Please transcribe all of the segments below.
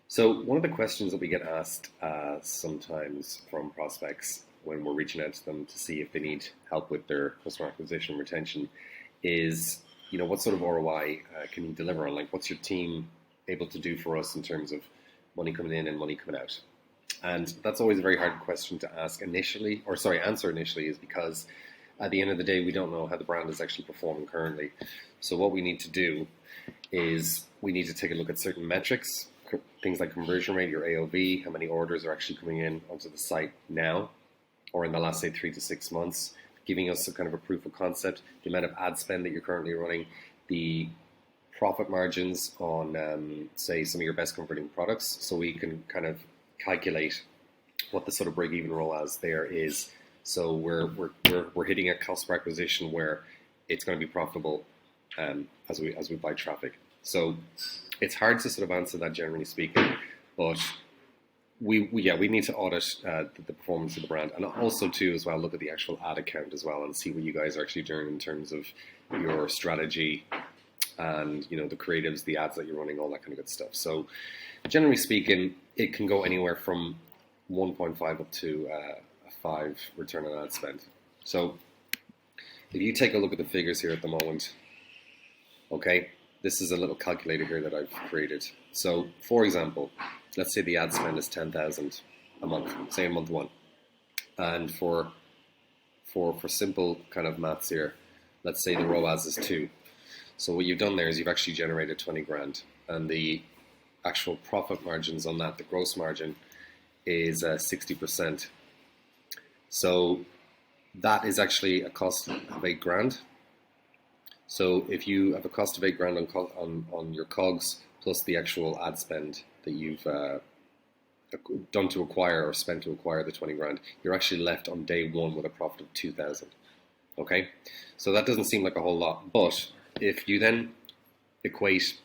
So one of the questions that we get asked sometimes from prospects when we're reaching out to them to see if they need help with their customer acquisition and retention is, what sort of ROI can you deliver on? Like, what's your team able to do for us in terms of money coming in and money coming out? And that's always a very hard question to answer initially, is because at the end of the day, we don't know how the brand is actually performing currently. So what we need to do is we need to take a look at certain metrics, things like conversion rate, your AOV, how many orders are actually coming in onto the site now, or in the last, say, 3 to 6 months, giving us a kind of a proof of concept, the amount of ad spend that you're currently running, the profit margins on, say, some of your best converting products, so we can kind of calculate what the sort of break-even ROAS there is. So we're hitting a cost per acquisition where it's going to be profitable as we buy traffic. So it's hard to sort of answer that generally speaking, but we need to audit the performance of the brand, and also too as well look at the actual ad account as well and see what you guys are actually doing in terms of your strategy and the creatives, the ads that you're running, all that kind of good stuff. So generally speaking, it can go anywhere from 1.5 up to a 5 return on ad spend. So if you take a look at the figures here at the moment, okay, this is a little calculator here that I've created. So for example, let's say the ad spend is 10,000 a month, say in month 1. And for simple kind of maths here, let's say the ROAS is 2. So what you've done there is you've actually generated 20 grand, and the actual profit margins on that, the gross margin, is 60%. So that is actually a cost of 8 grand. So if you have a cost of 8 grand on your COGS plus the actual ad spend that you've done to acquire or spent to acquire the 20 grand, you're actually left on day 1 with a profit of 2,000. Okay, so that doesn't seem like a whole lot, but if you then equate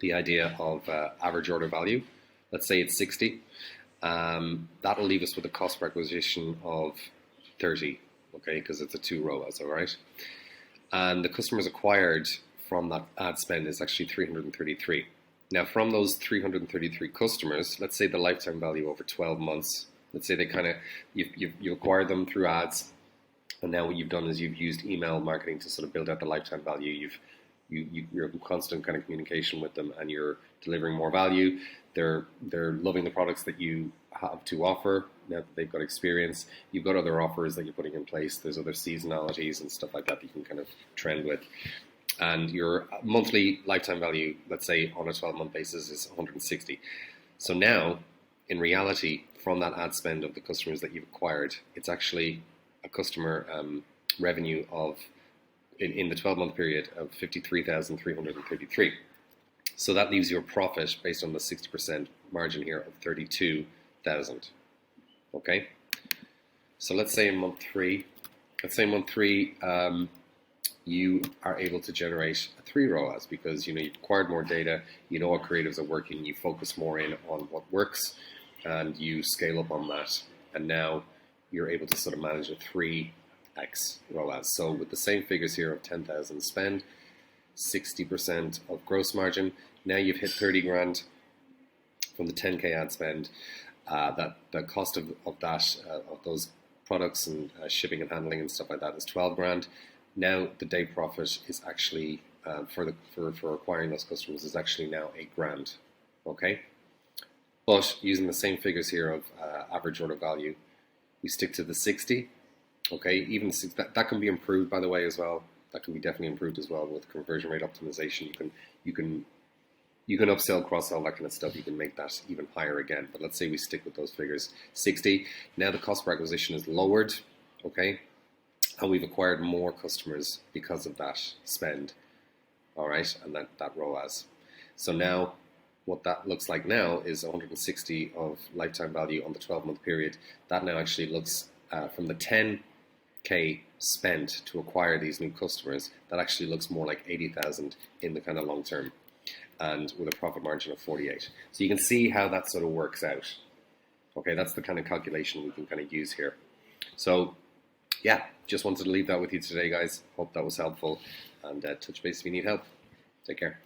the idea of average order value, let's say it's 60, that'll leave us with a cost per acquisition of 30, okay, because it's a 2 ROAS, all right? And the customers acquired from that ad spend is actually 333. Now, from those 333 customers, let's say the lifetime value over 12 months, let's say you acquired them through ads, and now what you've done is you've used email marketing to sort of build out the lifetime value. You're in constant kind of communication with them, and you're delivering more value. They're loving the products that you have to offer now that they've got experience. You've got other offers that you're putting in place. There's other seasonalities and stuff like that you can kind of trend with. And your monthly lifetime value, let's say on a 12-month basis, is 160. So now, in reality, from that ad spend of the customers that you've acquired, it's actually a customer revenue of, in the 12-month period, of 53,333. So that leaves you a profit based on the 60% margin here of 32,000. Okay. So let's say in month 3, you are able to generate a 3 ROAS because you've acquired more data, you know what creatives are working, you focus more in on what works, and you scale up on that, and now you're able to sort of manage a 3x ROAS. So with the same figures here of 10,000 spend, 60% of gross margin, now you've hit 30 grand from the 10k ad spend. That the cost of those products and shipping and handling and stuff like that is 12 grand. Now the day profit is actually for acquiring those customers is actually now 8 grand. Okay, but using the same figures here of average order value, we stick to the 60. Okay, even that can be improved, by the way, as well. That can be definitely improved as well with conversion rate optimization. You can upsell, cross-sell, that kind of stuff. You can make that even higher again. But let's say we stick with those figures. 60. Now the cost per acquisition is lowered. Okay, and we've acquired more customers because of that spend. All right, and that ROAS. So now what that looks like now is 160 of lifetime value on the 12-month period. That now actually looks from the 10k spent to acquire these new customers, that actually looks more like 80,000 in the kind of long term, and with a profit margin of 48. So you can see how that sort of works out. Okay, that's the kind of calculation we can kind of use here. So yeah, just wanted to leave that with you today, guys. Hope that was helpful, and touch base if you need help. Take care.